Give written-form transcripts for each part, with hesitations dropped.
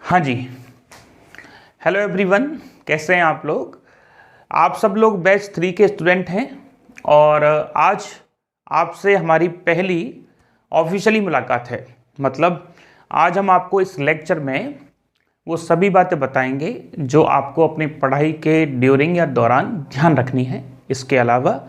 हाँ जी। Hello everyone, कैसे हैं आप लोग। आप सब लोग बैच 3 के स्टूडेंट हैं और आज आपसे हमारी पहली ऑफिशियली मुलाकात है। मतलब आज हम आपको इस लेक्चर में वो सभी बातें बताएंगे जो आपको अपनी पढ़ाई के ड्यूरिंग या दौरान ध्यान रखनी है। इसके अलावा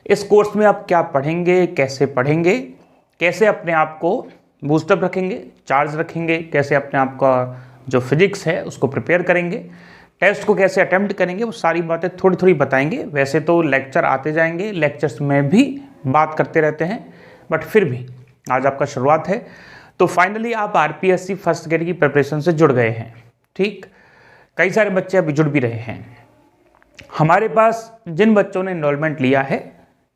इस कोर्स में आप क्या पढ़ेंगे, कैसे अपने आप को बूस्टअप रखेंगे, चार्ज रखेंगे, कैसे अपने आप का जो फिजिक्स है उसको प्रिपेयर करेंगे, टेस्ट को कैसे अटेम्प्ट करेंगे, वो सारी बातें थोड़ी थोड़ी बताएंगे। वैसे तो लेक्चर आते जाएंगे, लेक्चर्स में भी बात करते रहते हैं, बट फिर भी आज आपका शुरुआत है तो फाइनली आप आरपीएससी फर्स्ट ग्रेड की प्रिपरेशन से जुड़ गए हैं। ठीक, कई सारे बच्चे अभी जुड़ भी रहे हैं। हमारे पास जिन बच्चों ने इनरोलमेंट लिया है,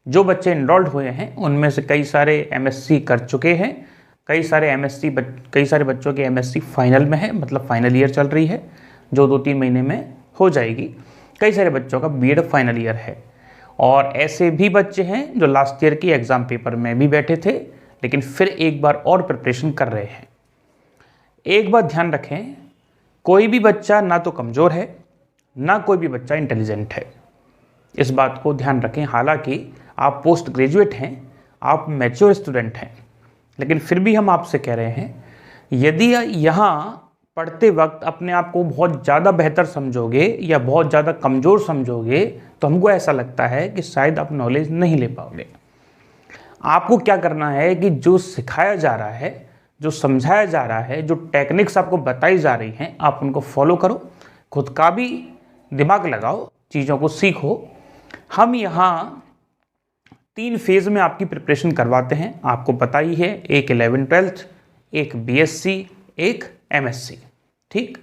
जो बच्चे इनरोल्ड हुए हैं, उनमें से कई सारे एमएससी कर चुके हैं, कई सारे बच्चों के एमएससी फाइनल में है, मतलब फाइनल ईयर चल रही है जो 2-3 महीने में हो जाएगी। कई सारे बच्चों का बीएड फाइनल ईयर है और ऐसे भी बच्चे हैं जो लास्ट ईयर की एग्ज़ाम पेपर में भी बैठे थे लेकिन फिर एक बार और प्रिपरेशन कर रहे हैं। एक बात ध्यान रखें, कोई भी बच्चा ना तो कमज़ोर है ना कोई भी बच्चा इंटेलिजेंट है। इस बात को ध्यान रखें। हालांकि आप पोस्ट ग्रेजुएट हैं, आप मैच्योर स्टूडेंट हैं, लेकिन फिर भी हम आपसे कह रहे हैं, यदि यहाँ पढ़ते वक्त अपने आप को बहुत ज़्यादा बेहतर समझोगे या बहुत ज़्यादा कमज़ोर समझोगे तो हमको ऐसा लगता है कि शायद आप नॉलेज नहीं ले पाओगे। आपको क्या करना है कि जो सिखाया जा रहा है, जो समझाया जा रहा है, जो टेक्निक्स आपको बताई जा रही हैं, आप उनको फॉलो करो, खुद का भी दिमाग लगाओ, चीज़ों को सीखो। हम यहाँ 3 फेज़ में आपकी प्रिपरेशन करवाते हैं, आपको पता ही है, एक 11th-12th, एक बीएससी, एक एमएससी। ठीक,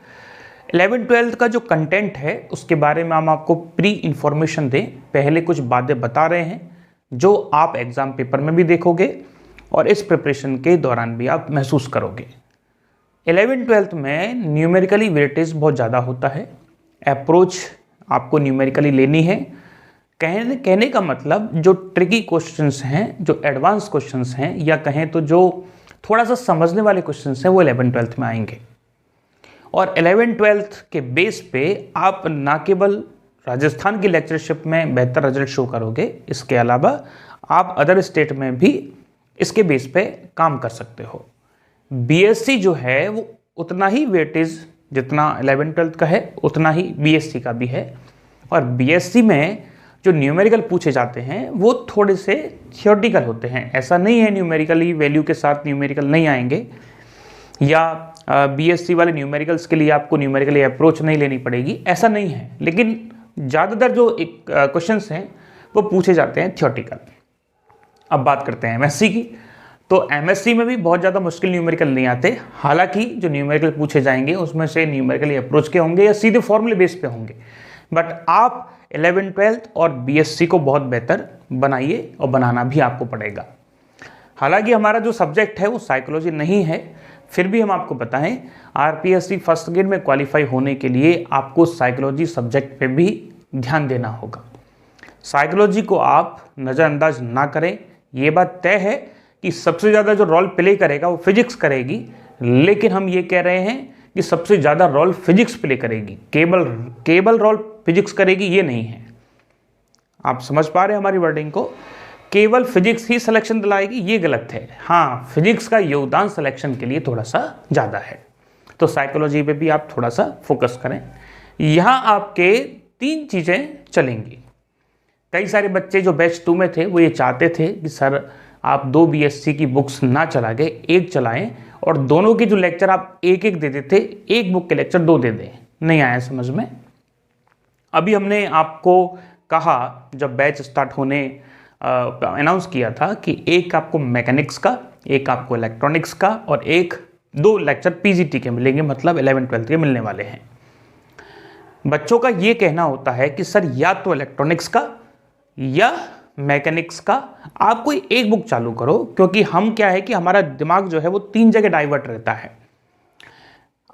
11th-12th का जो कंटेंट है उसके बारे में हम आपको प्री इंफॉर्मेशन दें, पहले कुछ बातें बता रहे हैं जो आप एग्ज़ाम पेपर में भी देखोगे और इस प्रिपरेशन के दौरान भी आप महसूस करोगे। 11th-12th में न्यूमेरिकली वेटेज बहुत ज़्यादा होता है, अप्रोच आपको न्यूमेरिकली लेनी है। कहने का मतलब जो ट्रिकी क्वेश्चंस हैं, जो एडवांस क्वेश्चंस हैं, या कहें तो जो थोड़ा सा समझने वाले क्वेश्चंस हैं, वो 11th-12th में आएंगे। और 11th-12th के बेस पे आप ना केवल राजस्थान की लेक्चरशिप में बेहतर रिजल्ट शो करोगे, इसके अलावा आप अदर स्टेट में भी इसके बेस पे काम कर सकते हो। बीएससी जो है वो उतना ही वेटेज जितना 11th-12th का है उतना ही बीएससी का भी है। और बीएससी में जो न्यूमेरिकल पूछे जाते हैं वो थोड़े से थियोरेटिकल होते हैं। ऐसा नहीं है न्यूमेरिकली वैल्यू के साथ न्यूमेरिकल नहीं आएंगे, या बीएससी वाले न्यूमेरिकल्स के लिए आपको न्यूमेरिकली अप्रोच नहीं लेनी पड़ेगी, ऐसा नहीं है। लेकिन ज़्यादातर जो क्वेश्चंस हैं वो पूछे जाते हैं थियोरेटिकल। अब बात करते हैं एमएससी की, तो एमएससी में भी बहुत ज़्यादा मुश्किल न्यूमेरिकल नहीं आते। हालांकि जो न्यूमेरिकल पूछे जाएंगे उसमें से न्यूमेरिकली अप्रोच के होंगे या सीधे फॉर्मूले बेस पे होंगे, बट आप 11th-12th और बीएससी को बहुत बेहतर बनाइए और बनाना भी आपको पड़ेगा। हालांकि हमारा जो सब्जेक्ट है वो साइकोलॉजी नहीं है, फिर भी हम आपको बताएं, आरपीएससी फर्स्ट ग्रेड में क्वालिफाई होने के लिए आपको साइकोलॉजी सब्जेक्ट पे भी ध्यान देना होगा। साइकोलॉजी को आप नज़रअंदाज ना करें। ये बात तय है कि सबसे ज़्यादा जो रोल प्ले करेगा वो फिजिक्स करेगी, लेकिन हम ये कह रहे हैं कि सबसे ज़्यादा रोल फिजिक्स प्ले करेगी, केवल रोल फिजिक्स करेगी ये नहीं है। आप समझ पा रहे हैं हमारी वर्डिंग को? केवल फिजिक्स ही सिलेक्शन दिलाएगी ये गलत है। हाँ, फिजिक्स का योगदान सिलेक्शन के लिए थोड़ा सा ज़्यादा है, तो साइकोलॉजी पे भी आप थोड़ा सा फोकस करें। यहाँ आपके 3 चीज़ें चलेंगी। कई सारे बच्चे जो बैच 2 में थे वो ये चाहते थे कि सर आप 2 बीएससी की बुक्स ना चला के 1 चलाएं और दोनों के जो लेक्चर आप 1-1 दे देते, 1 बुक के लेक्चर 2 दे दें। नहीं आया समझ में। अभी हमने आपको कहा जब बैच स्टार्ट होने अनाउंस किया था कि एक आपको मैकेनिक्स का, एक आपको इलेक्ट्रॉनिक्स का और 1-2 लेक्चर पीजीटी के मिलेंगे, मतलब 11th-12th के मिलने वाले हैं। बच्चों का ये कहना होता है कि सर या तो इलेक्ट्रॉनिक्स का या मैकेनिक्स का आप कोई एक बुक चालू करो, क्योंकि हम क्या है कि हमारा दिमाग जो है वो 3 जगह डाइवर्ट रहता है।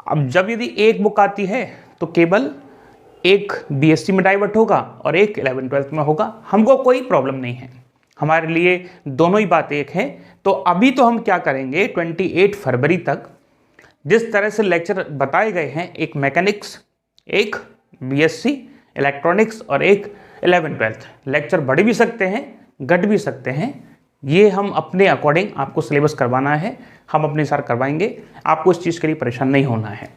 अब जब यदि एक बुक आती है तो केवल एक बीएससी में डाइवर्ट होगा और एक 11th-12th में होगा, हमको कोई प्रॉब्लम नहीं है, हमारे लिए दोनों ही बात एक है। तो अभी तो हम क्या करेंगे, 28 फरवरी तक जिस तरह से लेक्चर बताए गए हैं, एक मैकेनिक्स, एक बीएससी इलेक्ट्रॉनिक्स और एक 11th-12th, लेक्चर बढ़ भी सकते हैं, घट भी सकते हैं। ये हम अपने अकॉर्डिंग आपको सिलेबस करवाना है, हम अपने साथ करवाएंगे, आपको इस चीज़ के लिए परेशान नहीं होना है।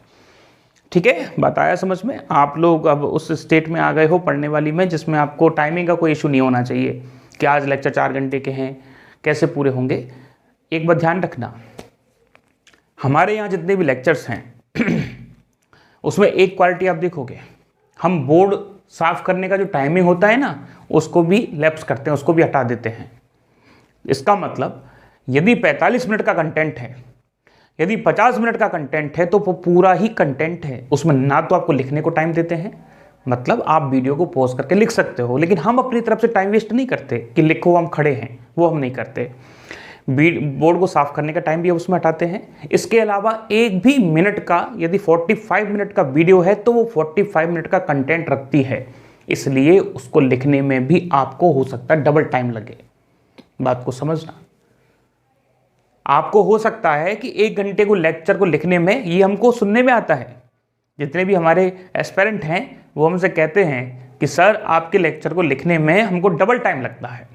ठीक है, बात आया समझ में? आप लोग अब उस स्टेट में आ गए हो पढ़ने वाली में जिसमें आपको टाइमिंग का कोई इशू नहीं होना चाहिए कि आज लेक्चर 4 घंटे के हैं, कैसे पूरे होंगे। एक बात ध्यान रखना, हमारे यहाँ जितने भी लेक्चर्स हैं उसमें एक क्वालिटी आप देखोगे, हम बोर्ड साफ करने का जो टाइमिंग होता है ना, उसको भी लैप्स करते हैं, उसको भी हटा देते हैं। इसका मतलब यदि 45 मिनट का कंटेंट है, यदि 50 मिनट का कंटेंट है, तो वो पूरा ही कंटेंट है, उसमें ना तो आपको लिखने को टाइम देते हैं, मतलब आप वीडियो को पॉज करके लिख सकते हो, लेकिन हम अपनी तरफ से टाइम वेस्ट नहीं करते कि लिखो हम खड़े हैं, वो हम नहीं करते। बोर्ड को साफ करने का टाइम भी उसमें हटाते हैं। इसके अलावा एक भी मिनट का, यदि 45 मिनट का वीडियो है तो वो 45 मिनट का कंटेंट रखती है, इसलिए उसको लिखने में भी आपको हो सकता है डबल टाइम लगे। बात को समझना, आपको हो सकता है कि 1 घंटे को लेक्चर को लिखने में, ये हमको सुनने में आता है, जितने भी हमारे एस्पिरेंट हैं वो हमसे कहते हैं कि सर आपके लेक्चर को लिखने में हमको डबल टाइम लगता है।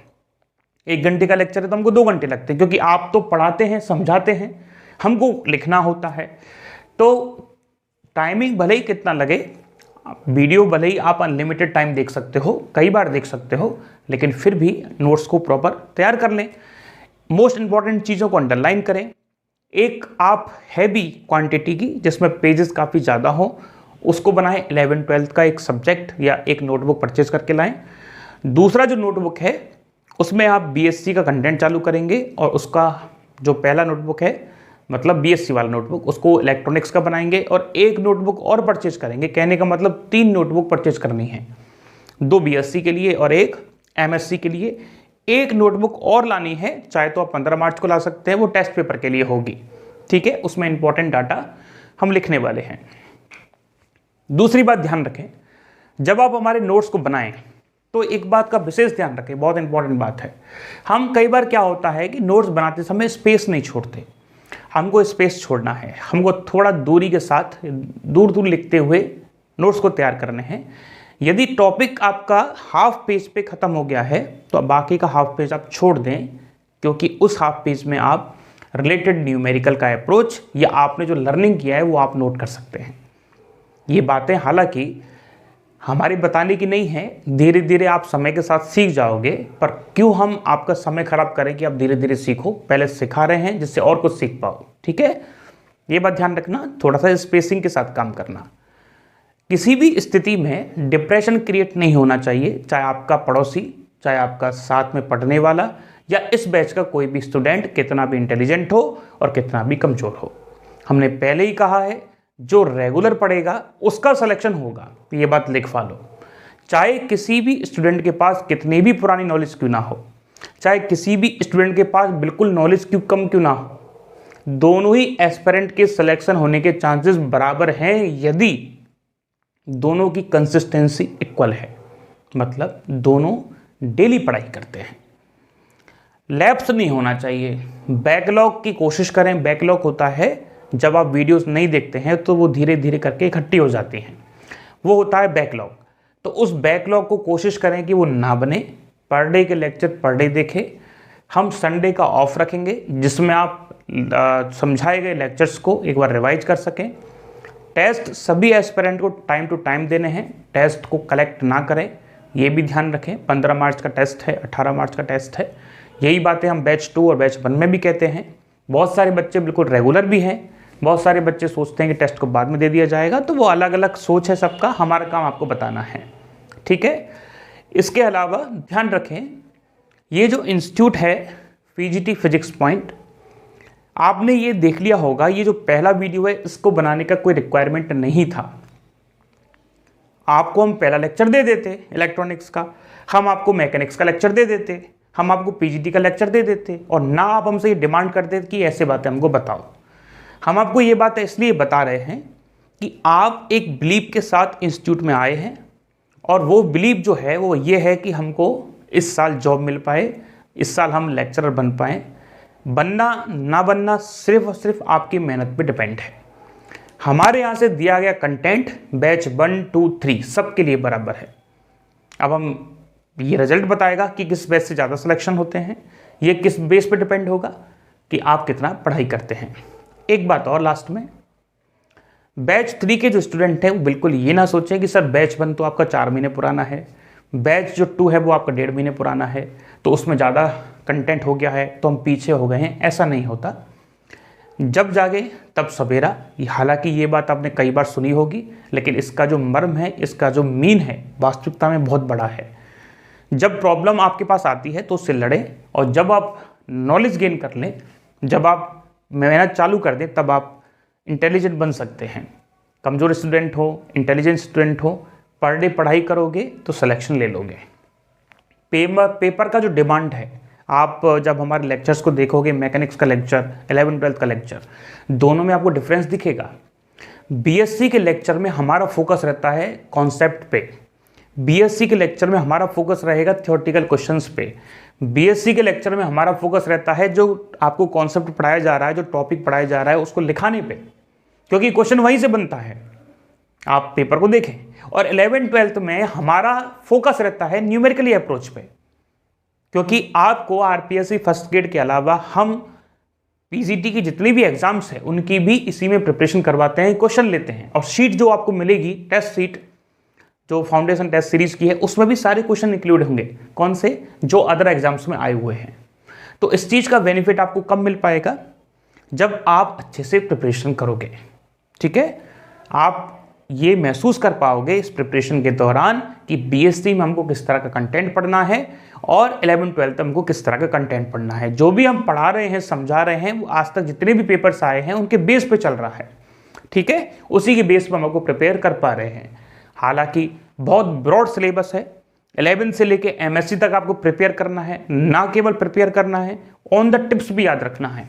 1 घंटे का लेक्चर है तो हमको 2 घंटे लगते हैं, क्योंकि आप तो पढ़ाते हैं, समझाते हैं, हमको लिखना होता है। तो टाइमिंग भले ही कितना लगे, वीडियो भले ही आप अनलिमिटेड टाइम देख सकते हो, कई बार देख सकते हो, लेकिन फिर भी नोट्स को प्रॉपर तैयार कर लें। मोस्ट इंपॉर्टेंट चीज़ों को अंडरलाइन करें। एक आप हैवी क्वांटिटी की, जिसमें पेजेस काफ़ी ज़्यादा हो, उसको बनाएं। 11th-12th का एक सब्जेक्ट या एक नोटबुक परचेज करके लाएं। दूसरा जो नोटबुक है उसमें आप बीएससी का कंटेंट चालू करेंगे, और उसका जो पहला नोटबुक है, मतलब बीएससी वाला नोटबुक, उसको इलेक्ट्रॉनिक्स का बनाएंगे और एक नोटबुक और परचेज करेंगे। कहने का मतलब 3 नोटबुक परचेज करनी है, 2 बीएससी के लिए और एक एमएससी के लिए। एक नोटबुक और लानी है, चाहे तो आप 15 मार्च को ला सकते हैं, वो टेस्ट पेपर के लिए होगी। ठीक है, उसमें इंपॉर्टेंट डाटा हम लिखने वाले हैं। दूसरी बात ध्यान रखें, जब आप हमारे नोट्स को बनाएं तो एक बात का विशेष ध्यान रखें, बहुत इंपॉर्टेंट बात है। हम कई बार क्या होता है कि नोट्स बनाते समय स्पेस नहीं छोड़ते, हमको स्पेस छोड़ना है, हमको थोड़ा दूरी के साथ दूर दूर लिखते हुए नोट्स को तैयार करने हैं। यदि टॉपिक आपका हाफ पेज पे ख़त्म हो गया है तो बाकी का हाफ पेज आप छोड़ दें, क्योंकि उस हाफ पेज में आप रिलेटेड न्यूमेरिकल का अप्रोच या आपने जो लर्निंग किया है वो आप नोट कर सकते हैं। ये बातें हालांकि हमारी बताने की नहीं है, धीरे धीरे आप समय के साथ सीख जाओगे, पर क्यों हम आपका समय खराब करें कि आप धीरे धीरे सीखो। पहले सिखा रहे हैं जिससे और कुछ सीख पाओ। ठीक है, ये बात ध्यान रखना, थोड़ा सा स्पेसिंग के साथ काम करना। किसी भी स्थिति में डिप्रेशन क्रिएट नहीं होना चाहिए, चाहे आपका पड़ोसी, चाहे आपका साथ में पढ़ने वाला, या इस बैच का कोई भी स्टूडेंट कितना भी इंटेलिजेंट हो और कितना भी कमज़ोर हो। हमने पहले ही कहा है, जो रेगुलर पढ़ेगा उसका सिलेक्शन होगा, ये बात लिखवा लो। चाहे किसी भी स्टूडेंट के पास कितनी भी पुरानी नॉलेज क्यों ना हो, चाहे किसी भी स्टूडेंट के पास बिल्कुल नॉलेज क्यों कम क्यों ना हो, दोनों ही एस्पिरेंट के सिलेक्शन होने के चांसेस बराबर हैं यदि दोनों की कंसिस्टेंसी इक्वल है, मतलब दोनों डेली पढ़ाई करते हैं। लैप्स नहीं होना चाहिए। बैकलॉग की कोशिश करें। बैकलॉग होता है जब आप वीडियोस नहीं देखते हैं तो वो धीरे धीरे करके इकट्ठी हो जाती हैं, वो होता है बैकलॉग। तो उस बैकलॉग को कोशिश करें कि वो ना बने। पर डे के लेक्चर पर डे देखें। हम संडे का ऑफ रखेंगे जिसमें आप समझाए गए लेक्चर्स को एक बार रिवाइज कर सकें। टेस्ट सभी एस्पिरेंट को टाइम टू टाइम देने हैं, टेस्ट को कलेक्ट ना करें, ये भी ध्यान रखें। 15 मार्च का टेस्ट है, 18 मार्च का टेस्ट है। यही बातें हम बैच 2 और बैच 1 में भी कहते हैं। बहुत सारे बच्चे बिल्कुल रेगुलर भी हैं, बहुत सारे बच्चे सोचते हैं कि टेस्ट को बाद में दे दिया जाएगा, तो वो अलग अलग सोच है सबका, हमारा काम आपको बताना है। ठीक है, इसके अलावा ध्यान रखें, ये जो इंस्टीट्यूट है पीजीटी फिजिक्स पॉइंट, आपने ये देख लिया होगा, ये जो पहला वीडियो है इसको बनाने का कोई रिक्वायरमेंट नहीं था। आपको हम पहला लेक्चर दे देते इलेक्ट्रॉनिक्स का, हम आपको मैकेनिक्स का लेक्चर दे देते, हम आपको पीजीटी का लेक्चर दे देते, और ना आप हमसे ये डिमांड करते कि ऐसे बातें हमको बताओ। हम आपको ये बातें इसलिए बता रहे हैं कि आप एक बिलीव के साथ इंस्टीट्यूट में आए हैं, और वो बिलीव जो है वो ये है कि हमको इस साल जॉब मिल पाए, इस साल हम लेक्चरर बन पाएँ। बनना ना बनना सिर्फ और सिर्फ आपकी मेहनत पे डिपेंड है। हमारे यहाँ से दिया गया कंटेंट बैच 1, 2, 3 सबके लिए बराबर है। अब हम ये रिजल्ट बताएगा कि किस बैच से ज़्यादा सिलेक्शन होते हैं। ये किस बेस पे डिपेंड होगा कि आप कितना पढ़ाई करते हैं। एक बात और लास्ट में, बैच 3 के जो स्टूडेंट हैं वो बिल्कुल ये ना सोचें कि सर बैच 1 तो आपका 4 महीने पुराना है, बैच जो 2 है वो आपका 1.5 महीने पुराना है, तो उसमें ज़्यादा कंटेंट हो गया है तो हम पीछे हो गए हैं। ऐसा नहीं होता। जब जागे तब सवेरा। हालांकि ये बात आपने कई बार सुनी होगी, लेकिन इसका जो मर्म है, इसका जो मीन है, वास्तविकता में बहुत बड़ा है। जब प्रॉब्लम आपके पास आती है तो उससे लड़ें, और जब आप नॉलेज गेन कर लें, जब आप मेहनत चालू कर दें, तब आप इंटेलिजेंट बन सकते हैं। कमज़ोर स्टूडेंट हो, इंटेलिजेंट स्टूडेंट हो, पर डे पढ़ाई करोगे तो सिलेक्शन ले लोगे। पेपर का जो डिमांड है, आप जब हमारे लेक्चर्स को देखोगे, मैकेनिक्स का लेक्चर, 11th-12th का लेक्चर, दोनों में आपको डिफरेंस दिखेगा। बीएससी के लेक्चर में हमारा फोकस रहता है कॉन्सेप्ट पे, बीएससी के लेक्चर में हमारा फोकस रहेगा थ्योरेटिकल क्वेश्चंस पे, बीएससी के लेक्चर में हमारा फोकस रहता है जो आपको कॉन्सेप्ट पढ़ाया जा रहा है, जो टॉपिक पढ़ाया जा रहा है उसको लिखाने पे, क्योंकि क्वेश्चन वहीं से बनता है। आप पेपर को देखें। और 11th-12th में हमारा फोकस रहता है न्यूमेरिकली अप्रोच पे, क्योंकि आपको आरपीएससी फर्स्ट ग्रेड के अलावा हम पीजीटी की जितनी भी एग्जाम्स हैं उनकी भी इसी में प्रिपरेशन करवाते हैं, क्वेश्चन लेते हैं। और शीट जो आपको मिलेगी, टेस्ट सीट जो फाउंडेशन टेस्ट सीरीज की है, उसमें भी सारे क्वेश्चन इंक्लूड होंगे। कौन से? जो अदर एग्जाम्स में आए हुए हैं। तो इस चीज़ का बेनिफिट आपको कब मिल पाएगा? जब आप अच्छे से प्रिपरेशन करोगे। ठीक है, आप ये महसूस कर पाओगे इस प्रिपरेशन के दौरान कि बीएससी में हमको किस तरह का कंटेंट पढ़ना है और 11th-12th में हमको किस तरह का कंटेंट पढ़ना है। जो भी हम पढ़ा रहे हैं, समझा रहे हैं, वो आज तक जितने भी पेपर्स आए हैं उनके बेस पे चल रहा है। ठीक है, उसी के बेस पर हम आपको प्रिपेयर कर पा रहे हैं। हालांकि बहुत ब्रॉड सिलेबस है, 11 से लेके एमएससी तक आपको प्रिपेयर करना है। ना केवल प्रिपेयर करना है, ऑन द टिप्स भी याद रखना है।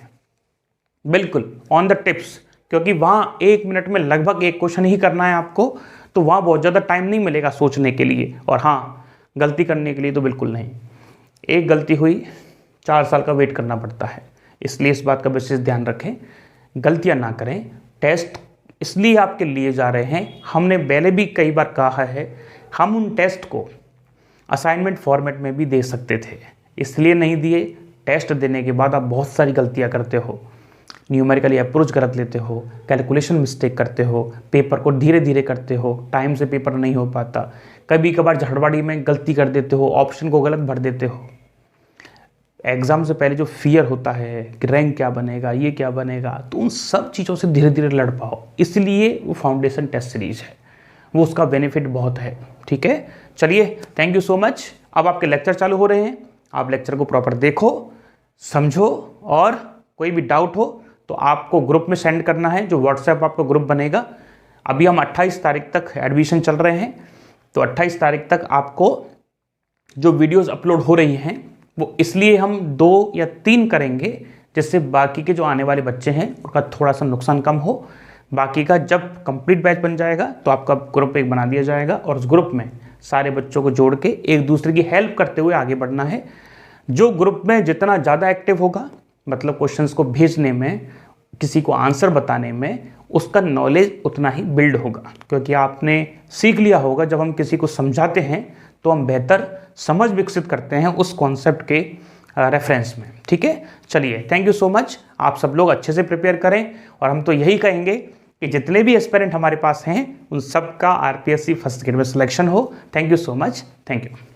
बिल्कुल ऑन द टिप्स, क्योंकि वहाँ 1 मिनट में लगभग एक क्वेश्चन ही करना है आपको, तो वहाँ बहुत ज़्यादा टाइम नहीं मिलेगा सोचने के लिए। और हाँ, गलती करने के लिए तो बिल्कुल नहीं। एक गलती हुई 4 साल का वेट करना पड़ता है, इसलिए इस बात का विशेष ध्यान रखें, गलतियाँ ना करें। टेस्ट इसलिए आपके लिए जा रहे हैं, हमने पहले भी कई बार कहा है, हम उन टेस्ट को असाइनमेंट फॉर्मेट में भी दे सकते थे, इसलिए नहीं दिए। टेस्ट देने के बाद आप बहुत सारी गलतियाँ करते हो, न्यूमेरिकली अप्रोच गलत लेते हो, कैलकुलेशन मिस्टेक करते हो, पेपर को धीरे धीरे करते हो, टाइम से पेपर नहीं हो पाता, कभी कभार झड़बड़ी में गलती कर देते हो, ऑप्शन को गलत भर देते हो। एग्ज़ाम से पहले जो फियर होता है कि रैंक क्या बनेगा, ये क्या बनेगा, तो उन सब चीज़ों से धीरे धीरे लड़ पाओ। इसलिए वो फाउंडेशन टेस्ट सीरीज है, वो उसका बेनिफिट बहुत है। ठीक है, चलिए, थैंक यू सो मच। अब आपके लेक्चर चालू हो रहे हैं, आप लेक्चर को प्रॉपर देखो, समझो, और कोई भी डाउट हो तो आपको ग्रुप में सेंड करना है, जो व्हाट्सएप आपका ग्रुप बनेगा। अभी हम 28 तारीख तक एडमिशन चल रहे हैं, तो 28 तारीख तक आपको जो वीडियोस अपलोड हो रही हैं वो इसलिए हम 2 या 3 करेंगे, जिससे बाकी के जो आने वाले बच्चे हैं उनका थोड़ा सा नुकसान कम हो। बाकी का जब कंप्लीट बैच बन जाएगा तो आपका ग्रुप एक बना दिया जाएगा, और उस ग्रुप में सारे बच्चों को जोड़ के एक दूसरे की हेल्प करते हुए आगे बढ़ना है। जो ग्रुप में जितना ज़्यादा एक्टिव होगा, मतलब क्वेश्चंस को भेजने में, किसी को आंसर बताने में, उसका नॉलेज उतना ही बिल्ड होगा। क्योंकि आपने सीख लिया होगा, जब हम किसी को समझाते हैं तो हम बेहतर समझ विकसित करते हैं उस कॉन्सेप्ट के रेफरेंस में। ठीक है, चलिए, थैंक यू सो मच। आप सब लोग अच्छे से प्रिपेयर करें, और हम तो यही कहेंगे कि जितने भी एस्पिरेंट हमारे पास हैं उन सब का आरपीएससी फर्स्ट ग्रेड में सिलेक्शन हो। Thank you so much, thank you.